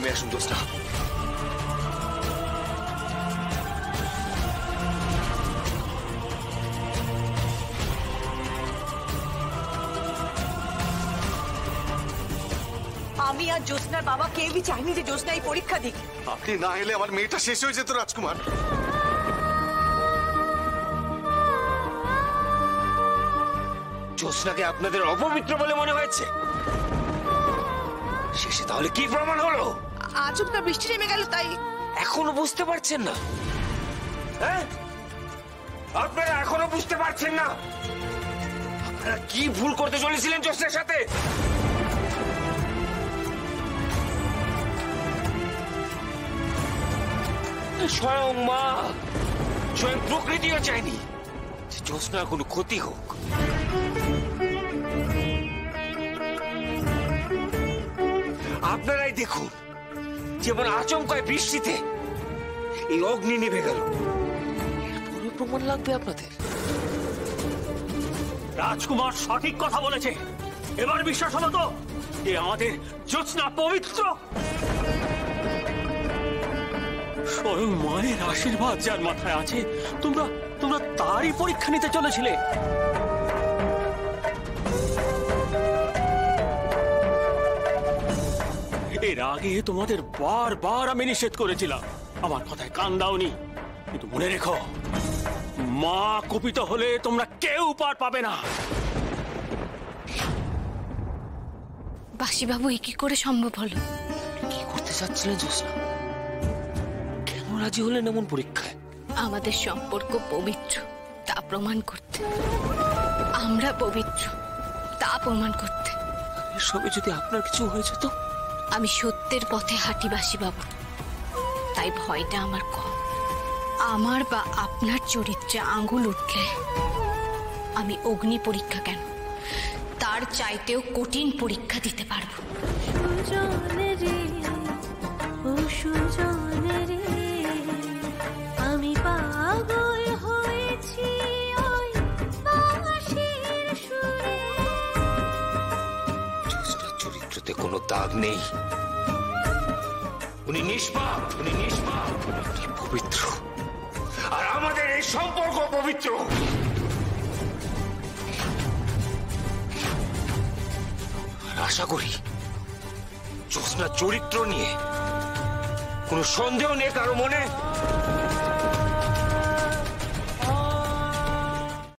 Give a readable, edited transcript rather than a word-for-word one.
নেমে আসুন জ্যোৎস্না। আমি আর জ্যোৎস্নার বাবা কেউই চাইনি যে জ্যোৎস্না এই পরীক্ষা দিক। আপনি না এলে আমার মেয়েটা শেষ হয়ে যেত রাজকুমার। জ্যোৎস্নাকে আপনাদের অপবিত্র বলে মনে হয়েছে, শেষে তাহলে কি প্রমাণ হলো? আচমকা বৃষ্টি নেমে গেল, তাই। এখনো বুঝতে পারছেন না? হ্যাঁ, আপনারা এখনো বুঝতে পারছেন না আপনারা কি ভুল করতে চলেছিলেন জ্যোৎস্নার সাথে? স্বয়ং মা, স্বয়ং প্রকৃতিও চায়নি যে জ্যোৎস্নার কোনো ক্ষতি হোক। আপনারাই দেখুন, যেমন আচমকায় বৃষ্টিতে এই অগ্নি নিভে গেল। এরপরও প্রমাণ লাগবে আপনাদের? রাজকুমার সঠিক কথা বলেছে। এবার বিশ্বাস হলো তো যে আমাদের জ্যোৎস্না পবিত্র? স্বয়ং মায়ের আশীর্বাদ যার মাথায় আছে, তোমরা তোমরা তারই পরীক্ষা নিতে চলেছিলে। এর আগে তোমাদের বারবার আমি নিষেধ করেছিলাম, আমার কথায় কান দাওনি। কিন্তু মনে রেখো, মা কুপিত হলে তোমরা কেউ পার পাবে না। বাসিবাবু, এ কি করে সম্ভব হলো? কি করতে চাচ্ছিলেন জ্যোৎস্না? কেন রাজি হলেন এমন পরীক্ষায়? আমাদের সম্পর্ক পবিত্র তা প্রমাণ করতে। আমরা পবিত্র তা প্রমাণ করতে। এসবে যদি আপনার কিছু হয়ে যেত? আমি সত্যের পথে হাঁটি বাসিবাবু, তাই ভয়টা আমার কম। আমার বা আপনার চরিত্রে আঙ্গুল উঠলে আমি অগ্নি পরীক্ষা কেন, তার চাইতেও কঠিন পরীক্ষা দিতে পারবো। আমি পাগল হয়েছি জ্যোৎস্নার চরিত্রতে কোনো দাগ নেই। উনি নিষ্পাপ, উনি নিষ্পাপ, উনি পবিত্র। আর আমাদের এই সম্পর্ক পবিত্র। আশা করি জ্যোৎস্নার চরিত্র নিয়ে কোনো সন্দেহ নেই কারো মনে।